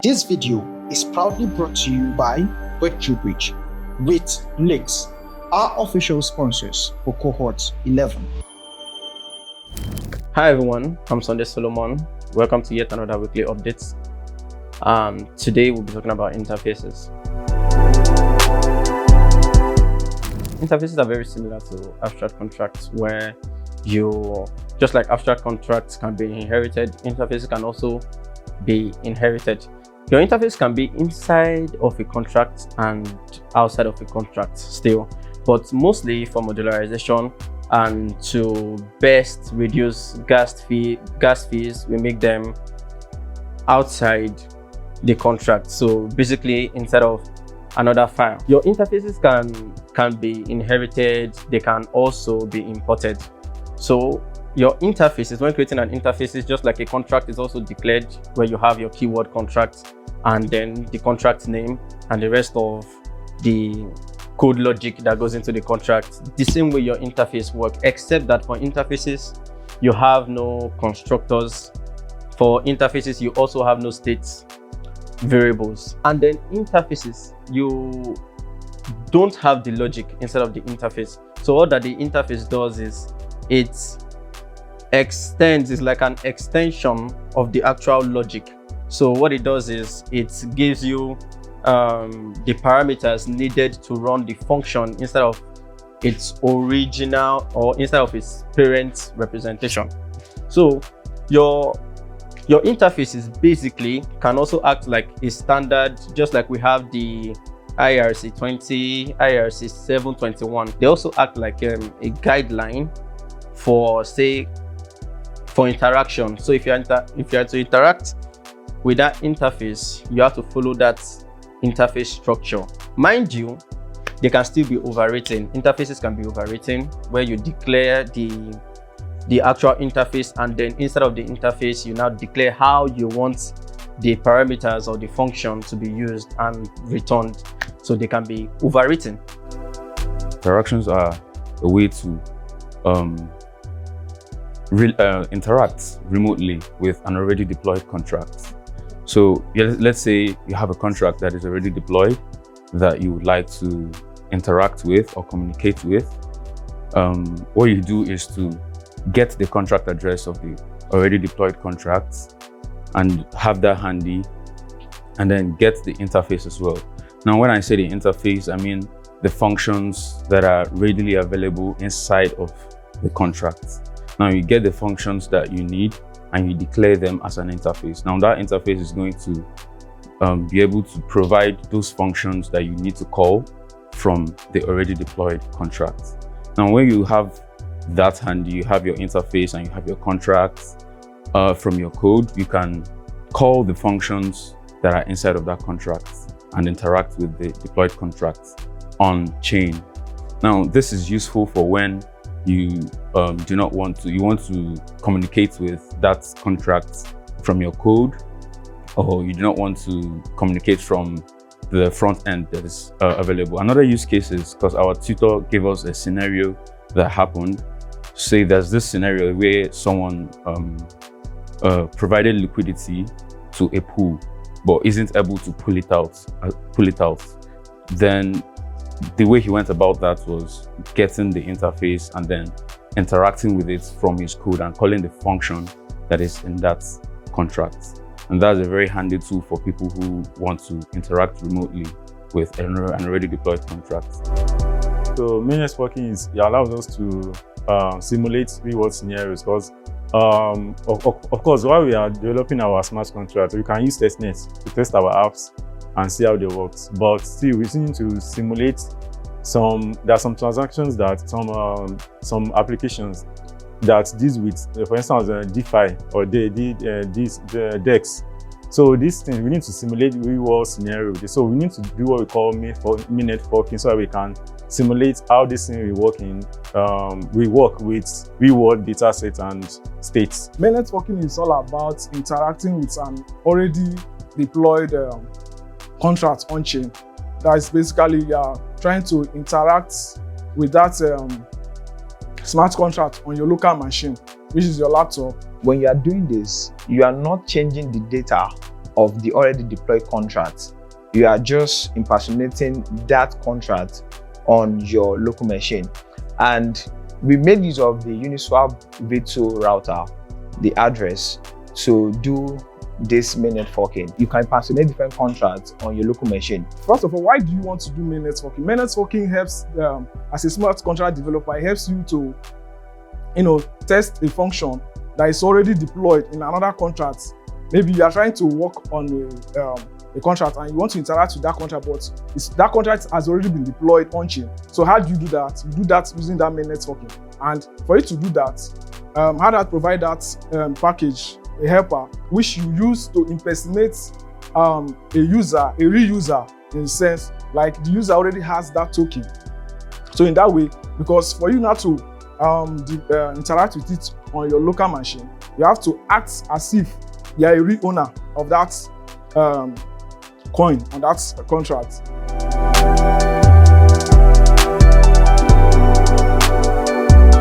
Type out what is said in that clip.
This video is proudly brought to you by Web3bridge with Links, our official sponsors for Cohort 11. Hi everyone, I'm Sunday Solomon. Welcome to yet another weekly update. Today we'll be talking about interfaces. Interfaces are very similar to abstract contracts, where just like abstract contracts can be inherited, interfaces can also be inherited. Your interface can be inside of a contract and outside of a contract still, but mostly for modularization and to best reduce gas fees, we make them outside the contract. So basically inside of another file. Your interfaces can be inherited, they can also be imported. So your interfaces, when creating an interface, is just like a contract is also declared, where you have your keyword contract and then the contract name and the rest of the code logic that goes into the contract. The same way your interface works, except that for interfaces you have no constructors. For interfaces you also have no state variables, and then interfaces, you don't have the logic inside of the interface. So all that the interface does is it extends, is like an extension of the actual logic. So what it does is it gives you the parameters needed to run the function instead of its original, or instead of its parent representation. So your interfaces basically can also act like a standard, just like we have the IRC 20, IRC 721. They also act like a guideline for, say, for interaction. So if you are to interact with that interface, you have to follow that interface structure. Mind you, they can still be overwritten. Interfaces can be overwritten, where you declare the actual interface, and then instead of the interface, you now declare how you want the parameters or the function to be used and returned. So they can be overwritten. Interactions are a way to interact remotely with an already deployed contract. So let's say you have a contract that is already deployed that you would like to interact with or communicate with. What you do is to get the contract address of the already deployed contracts and have that handy, and then get the interface as well. Now, when I say the interface, I mean the functions that are readily available inside of the contract. Now you get the functions that you need and you declare them as an interface. Now that interface is going to be able to provide those functions that you need to call from the already deployed contract. Now when you have that handy, you have your interface and you have your contracts from your code, you can call the functions that are inside of that contract and interact with the deployed contracts on chain. Now this is useful for when you want to communicate with that contract from your code, or you do not want to communicate from the front end that is available. Another use case is, because our tutor gave us a scenario that happened. Say there's this scenario where someone provided liquidity to a pool but isn't able to pull it out. Then the way he went about that was getting the interface and then interacting with it from his code and calling the function that is in that contract. And that's a very handy tool for people who want to interact remotely with an already deployed contract. So Mainnet working allows us to simulate real-world scenarios, because of course, while we are developing our smart contract, we can use testnets to test our apps and see how they work. But still, we need to simulate there are some transactions that some applications that deals with, for instance, DeFi or the DEX. So these things, we need to simulate real-world scenario. So we need to do what we call Mainnet forking, so that we can simulate how this thing we work with real-world data sets and states. Mainnet forking is all about interacting with an already deployed contract on chain. That is basically trying to interact with that smart contract on your local machine, which is your laptop. When you are doing this, you are not changing the data of the already deployed contract. You are just impersonating that contract on your local machine. And we made use of the Uniswap V2 router, the address, to do this mainnet forking. You can impersonate different contracts on your local machine. First of all, why do you want to do mainnet forking? Mainnet forking helps, as a smart contract developer, it helps you to, test a function that is already deployed in another contract. Maybe you are trying to work on a contract and you want to interact with that contract, but that contract has already been deployed on-chain. So how do you do that? You do that using that mainnet forking. And for you to do that, Hardhat provide that package, a helper, which you use to impersonate a real user, in a sense, like the user already has that token. So in that way, because for you not to interact with it on your local machine, you have to act as if you are a real owner of that coin on that contract.